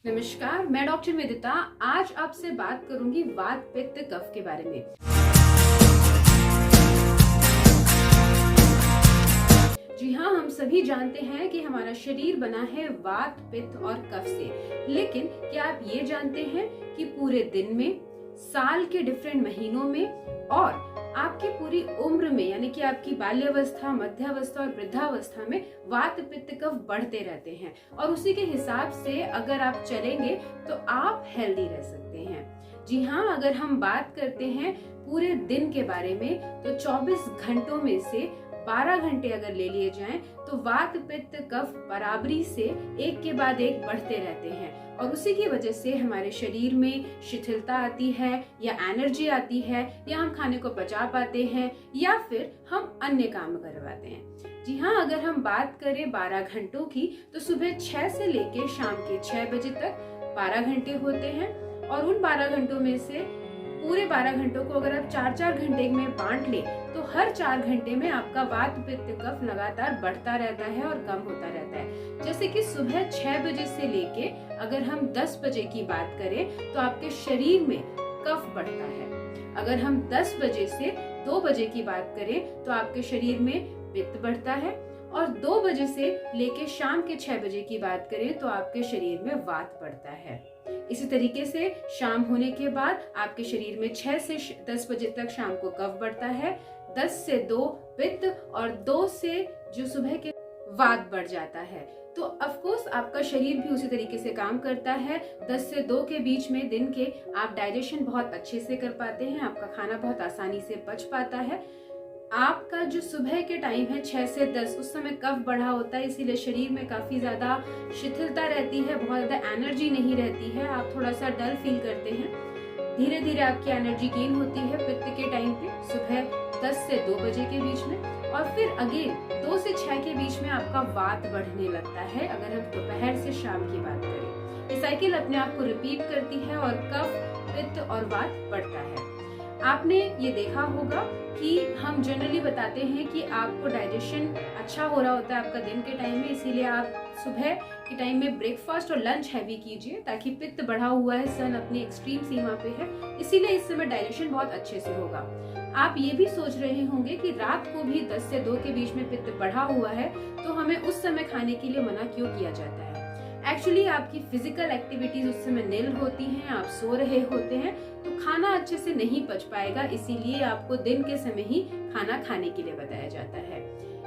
नमस्कार, मैं डॉक्टर वेदिता। आज आपसे बात करूंगी वात पित्त कफ के बारे में। जी हाँ, हम सभी जानते हैं कि हमारा शरीर बना है वात पित्त और कफ से। लेकिन क्या आप ये जानते हैं कि पूरे दिन में, साल के डिफरेंट महीनों में और आपकी पूरी उम्र में, यानी कि आपकी बाल्यावस्था, मध्यावस्था और वृद्धावस्था में वात पित्त कफ बढ़ते रहते हैं और उसी के हिसाब से अगर आप चलेंगे तो आप हेल्दी रह सकते हैं। जी हाँ, अगर हम बात करते हैं पूरे दिन के बारे में तो 24 घंटों में से 12 घंटे अगर ले लिए जाएं तो वात पित्त कफ बराबरी से एक के बाद एक बढ़ते रहते हैं और उसी की वजह से हमारे शरीर में शिथिलता आती है या एनर्जी आती है या हम खाने को पचा पाते हैं या फिर हम अन्य काम कर पाते हैं। जी हाँ, अगर हम बात करें 12 घंटों की तो सुबह 6 से लेके शाम के 6 बजे तक 12 घंटे होते हैं और उन 12 घंटों में से पूरे 12 घंटों को अगर आप 4-4 घंटे में बांट ले तो हर 4 घंटे में आपका वात पित्त कफ लगातार बढ़ता रहता है और कम होता रहता है। जैसे कि सुबह 6 बजे से लेके अगर हम 10 बजे की बात करें तो आपके शरीर में कफ बढ़ता है। अगर हम 10 बजे से 2 बजे की बात करें तो आपके शरीर में पित्त बढ़ता है और 2 बजे से लेके शाम के 6 बजे की बात करें तो आपके शरीर में वात बढ़ता है। इसी तरीके से शाम होने के बाद आपके शरीर में 6 से 10 बजे तक शाम को कफ बढ़ता है, 10 से 2 पित्त और 2 से जो सुबह के वात बढ़ जाता है। तो ऑफ कोर्स आपका शरीर भी उसी तरीके से काम करता है। 10 से 2 के बीच में दिन के आप डाइजेशन बहुत अच्छे से कर पाते हैं, आपका खाना बहुत आसानी से पच पाता है। आपका जो सुबह के टाइम है 6 से 10 उस समय कफ बढ़ा होता है, इसीलिए शरीर में काफी ज्यादा शिथिलता रहती है, बहुत ज्यादा एनर्जी नहीं रहती है, आप थोड़ा सा डल फील करते हैं। धीरे धीरे आपकी एनर्जी गेन होती है पित्त के टाइम पे सुबह 10 से 2 बजे के बीच में और फिर अगेन 2 से 6 के बीच में आपका वात बढ़ने लगता है। अगर हम दोपहर से शाम की बात करें, ये साइकिल अपने आप को रिपीट करती है और कफ पित्त और वात बढ़ता है। आपने ये देखा होगा कि हम जनरली बताते हैं कि आपको डाइजेशन अच्छा हो रहा होता है आपका दिन के टाइम में, इसीलिए आप सुबह के टाइम में ब्रेकफास्ट और लंच हैवी कीजिए ताकि पित्त बढ़ा हुआ है, सन अपनी एक्सट्रीम सीमा पे है, इसीलिए इस समय डाइजेशन बहुत अच्छे से होगा। आप ये भी सोच रहे होंगे कि रात को भी 10 से 2 के बीच में पित्त बढ़ा हुआ है तो हमें उस समय खाने के लिए मना क्यों किया जाता है। एक्चुअली आपकी फिजिकल एक्टिविटीज उस समय निल होती हैं, आप सो रहे होते हैं तो खाना अच्छे से नहीं पच पाएगा, इसीलिए आपको दिन के समय ही खाना खाने के लिए बताया जाता है।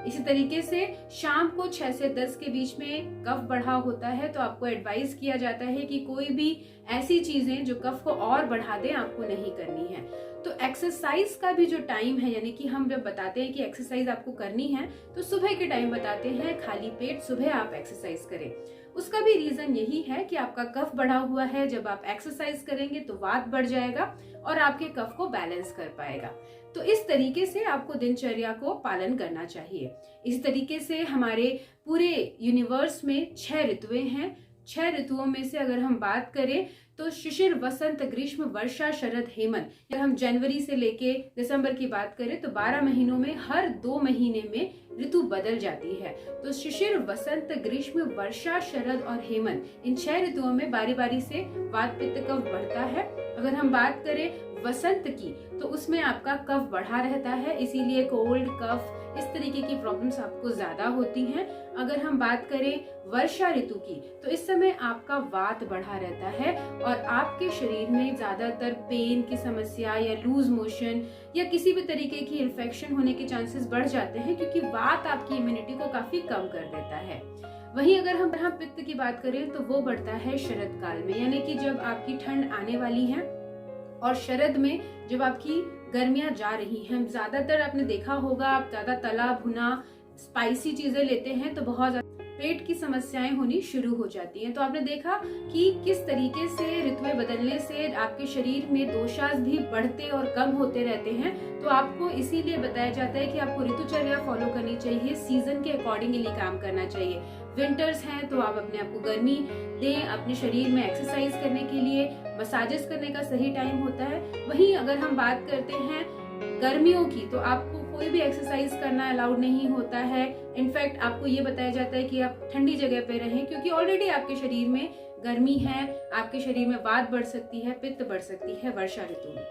इसी तरीके से शाम को 6 से 10 के बीच में कफ बढ़ा होता है तो आपको एडवाइस किया जाता है कि कोई भी ऐसी चीजें जो कफ को और बढ़ा दें आपको नहीं करनी है। तो एक्सरसाइज का भी जो टाइम है, यानी कि हम जब बताते हैं कि एक्सरसाइज आपको करनी है तो सुबह के टाइम बताते हैं, खाली पेट सुबह आप एक्सरसाइज करें। उसका भी रीजन यही है कि आपका कफ बढ़ा हुआ है, जब आप एक्सरसाइज करेंगे तो वात बढ़ जाएगा और आपके कफ को बैलेंस कर पाएगा। तो इस तरीके से आपको दिनचर्या को पालन करना चाहिए। इस तरीके से हमारे पूरे यूनिवर्स में 6 ऋतुएं हैं। 6 ऋतुओं में से अगर हम बात करें तो शिशिर, वसंत, ग्रीष्म, वर्षा, शरद, हेमंत। अगर हम जनवरी से लेके दिसंबर की बात करें तो 12 महीनों में हर 2 महीने में ऋतु बदल जाती है। तो शिशिर, वसंत, ग्रीष्म, वर्षा, शरद और हेमंत, इन 6 ऋतुओं में बारी बारी से वात पित्त कफ बढ़ता है। अगर हम बात करें वसंत की तो उसमें आपका कफ बढ़ा रहता है, इसीलिए कोल्ड, कफ, इस तरीके की प्रॉब्लम्स आपको ज्यादा होती हैं। अगर हम बात करें वर्षा ऋतु की तो इस समय आपका वात बढ़ा रहता है और आपके शरीर में ज्यादातर पेन की समस्या या लूज मोशन या किसी भी तरीके की इन्फेक्शन होने के चांसेस बढ़ जाते हैं, क्योंकि वात आपकी इम्यूनिटी को काफी कम कर देता है। वहीं अगर हम यहाँ पित्त की बात करें तो वो बढ़ता है शरद काल में, यानी कि जब आपकी ठंड आने वाली है और शरद में जब आपकी गर्मियां जा रही हैं। ज्यादातर आपने देखा होगा, आप ज्यादा तला भुना स्पाइसी चीजें लेते हैं तो बहुत ज्यादा पेट की समस्याएं होनी शुरू हो जाती हैं। तो आपने देखा कि किस तरीके से ऋतुएं बदलने से आपके शरीर में दोषास भी बढ़ते और कम होते रहते हैं। तो आपको इसीलिए बताया जाता है कि आपको ऋतुचर्या फॉलो करनी चाहिए, सीजन के अकॉर्डिंगली काम करना चाहिए। विंटर्स हैं तो आप अपने आप को गर्मी दें, अपने शरीर में एक्सरसाइज करने के लिए मसाजेस करने का सही टाइम होता है। वहीं अगर हम बात करते हैं गर्मियों की तो आपको कोई भी एक्सरसाइज करना अलाउड नहीं होता है। इनफैक्ट आपको ये बताया जाता है कि आप ठंडी जगह पे रहें, क्योंकि ऑलरेडी आपके शरीर में गर्मी है, आपके शरीर में वात बढ़ सकती है, पित्त बढ़ सकती है वर्षा ऋतु में।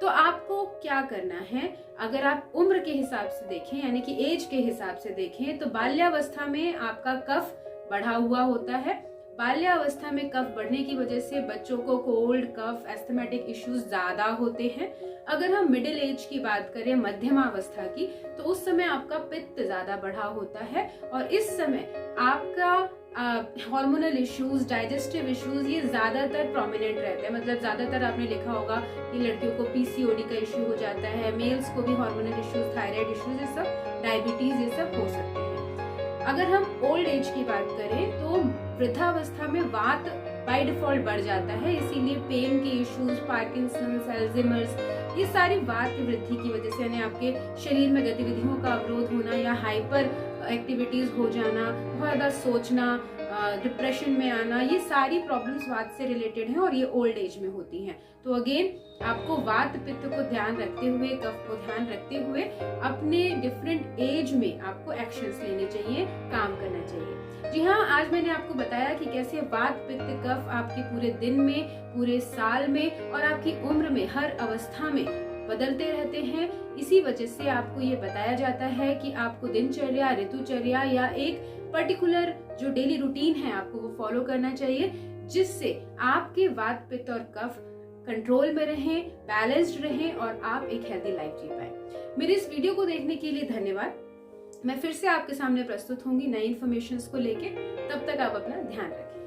तो आपको क्या करना है, अगर आप उम्र के हिसाब से देखें यानी कि एज के हिसाब से देखें तो बाल्यावस्था में आपका कफ बढ़ा हुआ होता है। बाल्यावस्था में कफ बढ़ने की वजह से बच्चों को कोल्ड, कफ, एस्थमेटिक इश्यूज ज्यादा होते हैं। अगर हम मिडिल एज की बात करें, मध्यमावस्था की, तो उस समय आपका पित्त ज्यादा बढ़ा होता है और इस समय आपका हार्मोनल इश्यूज, डाइजेस्टिव इश्यूज ये ज्यादातर प्रोमिनेंट रहते हैं। मतलब ज्यादातर आपने लिखा होगा कि लड़कियों को पीसीओडी का इश्यू हो जाता है, मेल्स को भी हार्मोनल इश्यूज, थायराइड इश्यूज, ये सब, डायबिटीज, ये सब हो सकते हैं। अगर हम ओल्ड एज की बात करें तो वृद्धावस्था में वात बाय डिफॉल्ट बढ़ जाता है, इसीलिए पेन के इश्यूज, पार्किंसंस, अल्जाइमर्स, ये सारी वात की वृद्धि की वजह से यानी आपके शरीर में गतिविधियों का अवरोध होना या हाइपर एक्टिविटीज हो जाना, बहुत ज्यादा सोचना, डिप्रेशन में आना, ये सारी प्रॉब्लम्स वात से रिलेटेड हैं और ये ओल्ड एज में होती हैं। तो अगेन आपको वात पित्त को ध्यान रखते हुए, कफ को ध्यान रखते हुए अपने डिफरेंट एज में आपको एक्शंस लेने चाहिए, काम करना चाहिए। जी हाँ, आज मैंने आपको बताया कि कैसे वात पित्त कफ आपके पूरे दिन में, पूरे साल में और आपकी उम्र में हर अवस्था में बदलते रहते हैं। इसी वजह से आपको ये बताया जाता है कि आपको दिनचर्या, ऋतुचर्या या एक पर्टिकुलर जो डेली रूटीन है आपको वो फॉलो करना चाहिए, जिससे आपके वात पित्त और कफ कंट्रोल में रहें, बैलेंस्ड रहें और आप एक हेल्दी लाइफ जी पाएं। मेरे इस वीडियो को देखने के लिए धन्यवाद। मैं फिर से आपके सामने प्रस्तुत होंगी नई इन्फॉर्मेशन को लेके। तब तक आप अपना ध्यान रखें।